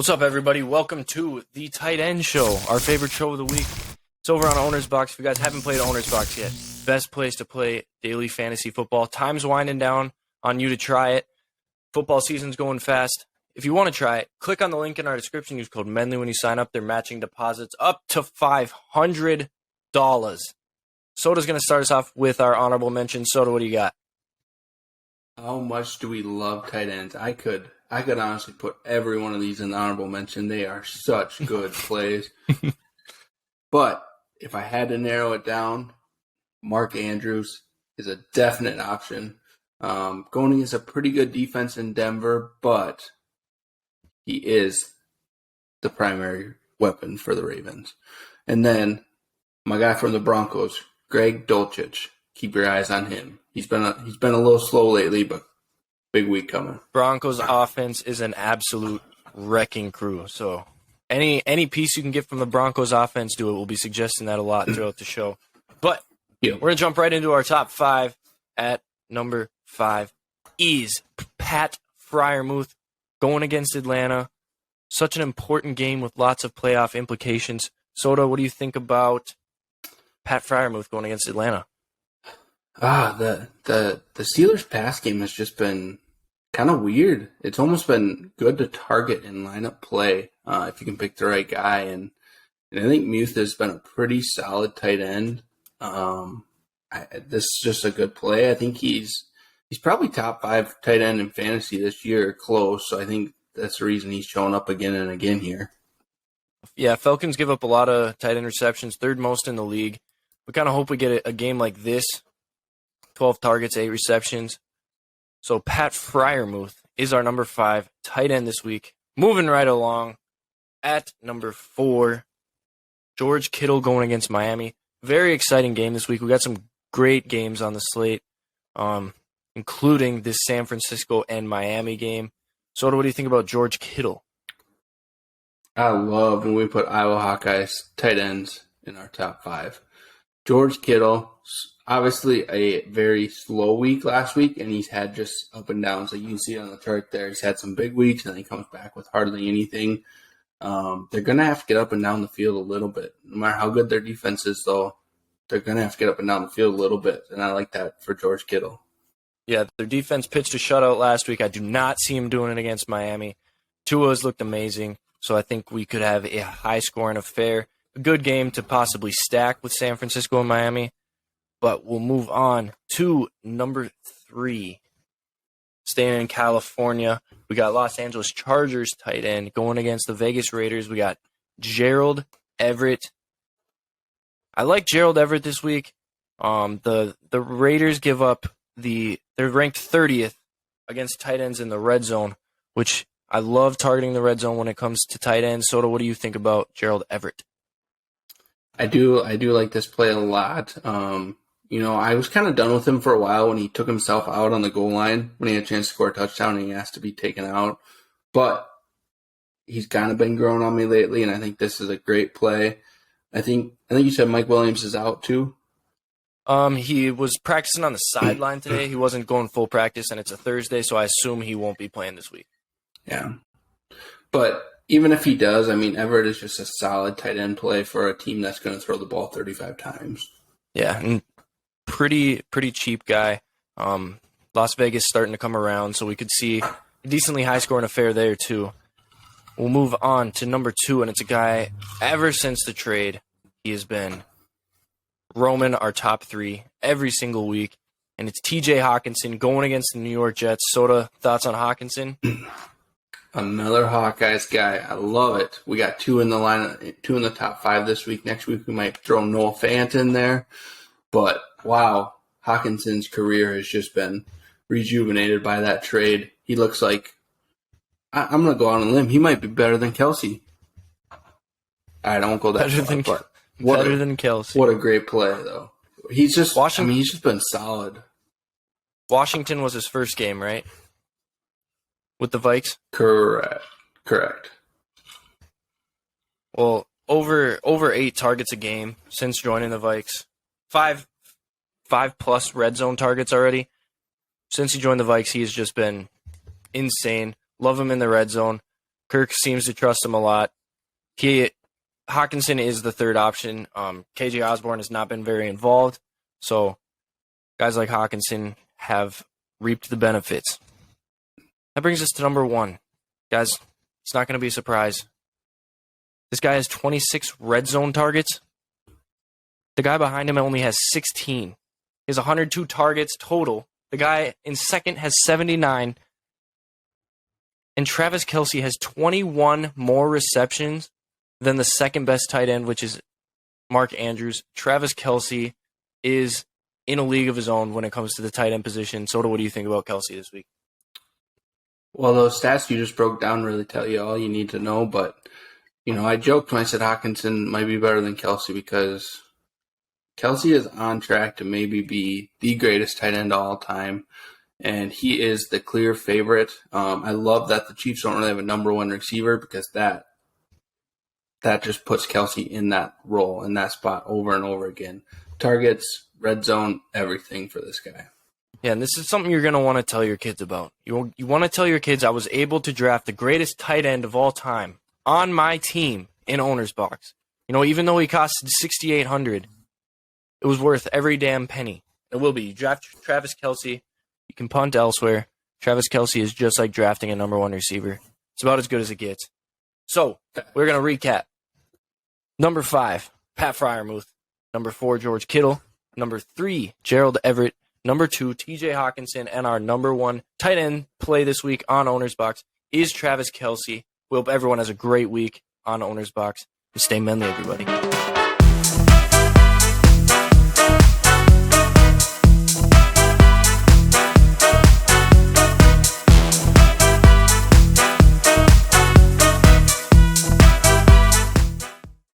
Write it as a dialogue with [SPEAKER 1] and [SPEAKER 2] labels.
[SPEAKER 1] What's up, everybody? Welcome to the Tight End Show, our favorite show of the week. It's over on OwnersBox. If you guys haven't played OwnersBox yet, best place to play daily fantasy football. Time's winding down on you to try it. Football season's going fast. If you want to try it, click on the link in our description. Use code MENLY when you sign up. They're matching deposits up to $500. Soda's going to start us off with our honorable mention. Soda, what do you got?
[SPEAKER 2] How much do we love tight ends? I could honestly put every one of these in the honorable mention. They are such good plays. But if I had to narrow it down, Mark Andrews is a definite option. Going against a pretty good defense in Denver, but he is the primary weapon for the Ravens. And then my guy from the Broncos, Greg Dulcich. Keep your eyes on him. He's been a little slow lately, but big week coming.
[SPEAKER 1] Broncos offense is an absolute wrecking crew. So any piece you can get from the Broncos offense, do it. We'll be suggesting that a lot throughout the show. But we're going to jump right into our top five. At number 5 is Pat Freiermuth going against Atlanta. Such an important game with lots of playoff implications. Soda, what do you think about Pat Freiermuth going against Atlanta?
[SPEAKER 2] The Steelers' pass game has just been kind of weird. It's almost been good to target and line up play if you can pick the right guy. And I think Muth has been a pretty solid tight end. This is just a good play. I think he's probably top 5 tight end in fantasy this year, close. So I think that's the reason he's showing up again and again here.
[SPEAKER 1] Yeah, Falcons give up a lot of tight end receptions, third most in the league. We kind of hope we get a game like this. 12 targets, 8 receptions. So Pat Freiermuth is our number 5 tight end this week. Moving right along at number 4, George Kittle going against Miami. Very exciting game this week. We got some great games on the slate, including this San Francisco and Miami game. So what do you think about George Kittle?
[SPEAKER 2] I love when we put Iowa Hawkeyes tight ends in our top 5. George Kittle, obviously a very slow week last week, and he's had just up and downs. Like you can see on the chart there, he's had some big weeks, and then he comes back with hardly anything. They're going to have to get up and down the field a little bit. No matter how good their defense is, though, they're going to have to get up and down the field a little bit, and I like that for George Kittle.
[SPEAKER 1] Yeah, their defense pitched a shutout last week. I do not see him doing it against Miami. Tua's looked amazing, so I think we could have a high-scoring affair. A good game to possibly stack with San Francisco and Miami. But we'll move on to number 3. Staying in California, we got Los Angeles Chargers tight end going against the Vegas Raiders. We got Gerald Everett. I like Gerald Everett this week. The Raiders give up they're ranked 30th against tight ends in the red zone, which I love targeting the red zone when it comes to tight ends. Soda, what do you think about Gerald Everett?
[SPEAKER 2] I do like this play a lot. I was kind of done with him for a while when he took himself out on the goal line when he had a chance to score a touchdown and he asked to be taken out. But he's kind of been growing on me lately, and I think this is a great play. I think you said Mike Williams is out too.
[SPEAKER 1] He was practicing on the sideline today. He wasn't going full practice, and it's a Thursday, so I assume he won't be playing this week.
[SPEAKER 2] Yeah. But even if he does, Everett is just a solid tight end play for a team that's going to throw the ball 35 times.
[SPEAKER 1] Yeah, and pretty cheap guy. Las Vegas starting to come around, so we could see a decently high-scoring affair there, too. We'll move on to number 2, and it's a guy, ever since the trade, he has been roaming our top 3 every single week, and it's T.J. Hawkinson going against the New York Jets. Soda, thoughts on Hawkinson?
[SPEAKER 2] Another Hawkeyes guy. I love it. We got 2 in the line, 2 in the top 5 this week. Next week we might throw Noah Fant in there. But, wow, Hawkinson's career has just been rejuvenated by that trade. He looks like, I'm going to go on a limb, he might be better than Kelce. All right, I won't go that far.
[SPEAKER 1] Better than Kelce.
[SPEAKER 2] What a great play, though. He's just, he's just been solid.
[SPEAKER 1] Washington was his first game, right? With the Vikes?
[SPEAKER 2] Correct.
[SPEAKER 1] Well, over 8 targets a game since joining the Vikes. 5 plus red zone targets already. Since he joined the Vikes, he has just been insane. Love him in the red zone. Kirk seems to trust him a lot. Hawkinson is the third option. KJ Osborne has not been very involved, so guys like Hawkinson have reaped the benefits. That brings us to number 1. Guys, it's not going to be a surprise. This guy has 26 red zone targets. The guy behind him only has 16. He has 102 targets total. The guy in second has 79. And Travis Kelce has 21 more receptions than the second best tight end, which is Mark Andrews. Travis Kelce is in a league of his own when it comes to the tight end position. Soda, what do you think about Kelce this week?
[SPEAKER 2] Well, those stats you just broke down really tell you all you need to know. But, I joked when I said Hawkinson might be better than Kelce because Kelce is on track to maybe be the greatest tight end of all time. And he is the clear favorite. I love that the Chiefs don't really have a number 1 receiver because that just puts Kelce in that role, in that spot over and over again. Targets, red zone, everything for this guy.
[SPEAKER 1] Yeah, and this is something you're going to want to tell your kids about. You want to tell your kids, I was able to draft the greatest tight end of all time on my team in OwnersBox. Even though he cost $6,800, it was worth every damn penny. It will be. You draft Travis Kelce, you can punt elsewhere. Travis Kelce is just like drafting a number 1 receiver. It's about as good as it gets. So, we're going to recap. Number 5, Pat Freiermuth. Number 4, George Kittle. Number 3, Gerald Everett. Number 2, TJ Hawkinson. And our number 1 tight end play this week on OwnersBox is Travis Kelce. We hope everyone has a great week on OwnersBox. And stay manly, everybody.